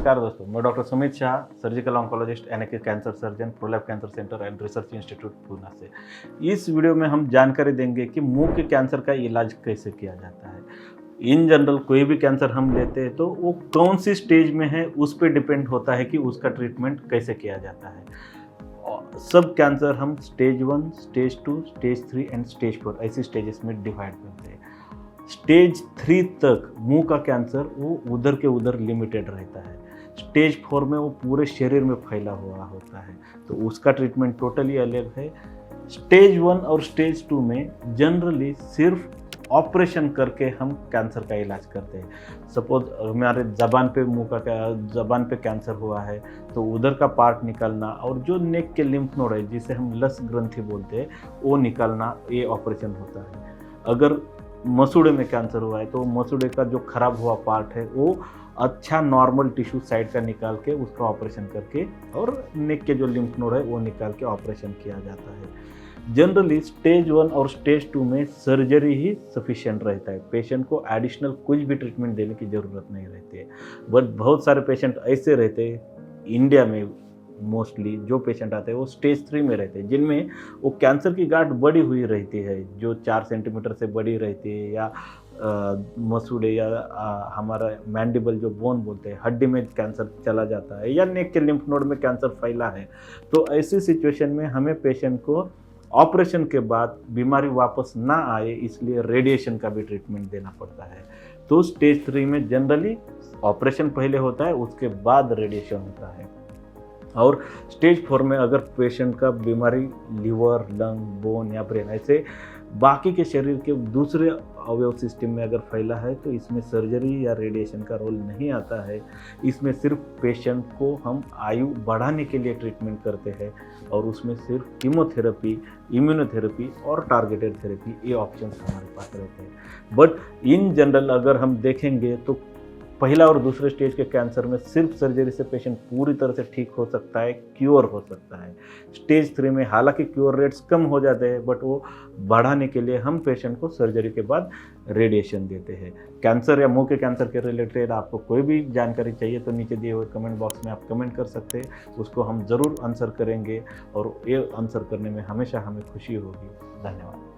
नमस्कार दोस्तों, मैं doctor Sumit Shah, surgical oncologist, NAK cancer surgeon, Prolab cancer centre and research institute Poona से। इस वीडियो में हम जानकारी देंगे कि मुंह के कैंसर का इलाज कैसे किया जाता है। इन जनरल कोई भी कैंसर हम लेते हैं तो वो कौन सी स्टेज में है उस पर डिपेंड होता है कि उसका ट्रीटमेंट कैसे किया जाता है। और सब कैंसर हम stage 1, stage 2, stage 3 and stage 4 ऐसी स्टेजेस में डिवाइड करते हैं। स्टेज 3 तक मुंह का कैंसर वो उधर के उधर लिमिटेड रहता है। स्टेज 4 में वो पूरे शरीर में फैला हुआ होता है, तो उसका ट्रीटमेंट टोटली अलग है। स्टेज 1 और स्टेज 2 में जनरली सिर्फ ऑपरेशन करके हम कैंसर का इलाज करते हैं। सपोज हमारे ज़बान पे कैंसर हुआ है तो उधर का पार्ट निकालना और जो नेक के लिम्फ नोड है जिसे हम लस ग्रंथि बोलते हैं वो निकालना, ये ऑपरेशन होता है। अगर मसूड़े में कैंसर हुआ है तो मसूड़े का जो खराब हुआ पार्ट है वो अच्छा नॉर्मल टिश्यू साइड का निकाल के उसका ऑपरेशन करके और नेक के जो लिम्फ नोड है वो निकाल के ऑपरेशन किया जाता है। जनरली स्टेज 1 और स्टेज 2 में सर्जरी ही सफिशिएंट रहता है। पेशेंट को एडिशनल कुछ भी ट्रीटमेंट देने की ज़रूरत नहीं रहती है। बट बहुत सारे पेशेंट ऐसे रहते हैं इंडिया में, मोस्टली जो पेशेंट आते हैं वो स्टेज 3 में रहते हैं, जिनमें वो कैंसर की गांठ बड़ी हुई रहती है, जो 4 सेंटीमीटर से बड़ी रहती है, या मसूड़े या हमारा मैंडिबल जो बोन बोलते हैं, हड्डी में कैंसर चला जाता है, या नेक के लिम्फ नोड में कैंसर फैला है। तो ऐसी सिचुएशन में हमें पेशेंट को ऑपरेशन के बाद बीमारी वापस ना आए इसलिए रेडिएशन का भी ट्रीटमेंट देना पड़ता है। तो स्टेज 3 में जनरली ऑपरेशन पहले होता है, उसके बाद रेडिएशन होता है। और स्टेज 4 में अगर पेशेंट का बीमारी लिवर, लंग, बोन या ब्रेन ऐसे बाकी के शरीर के दूसरे अवयव सिस्टम में अगर फैला है तो इसमें सर्जरी या रेडिएशन का रोल नहीं आता है। इसमें सिर्फ पेशेंट को हम आयु बढ़ाने के लिए ट्रीटमेंट करते हैं और उसमें सिर्फ कीमोथेरेपी, इम्यूनोथेरेपी और टारगेटेड थेरेपी, ये ऑप्शंस हमारे पास रहते हैं। बट इन जनरल अगर हम देखेंगे तो पहला और दूसरे स्टेज के कैंसर में सिर्फ सर्जरी से पेशेंट पूरी तरह से ठीक हो सकता है, क्योर हो सकता है। स्टेज 3 में हालांकि क्योर रेट्स कम हो जाते हैं, बट वो बढ़ाने के लिए हम पेशेंट को सर्जरी के बाद रेडिएशन देते हैं। कैंसर या मुंह के कैंसर के रिलेटेड आपको कोई भी जानकारी चाहिए तो नीचे दिए हुए कमेंट बॉक्स में आप कमेंट कर सकते हैं, उसको हम ज़रूर आंसर करेंगे और ये आंसर करने में हमेशा हमें खुशी होगी। धन्यवाद।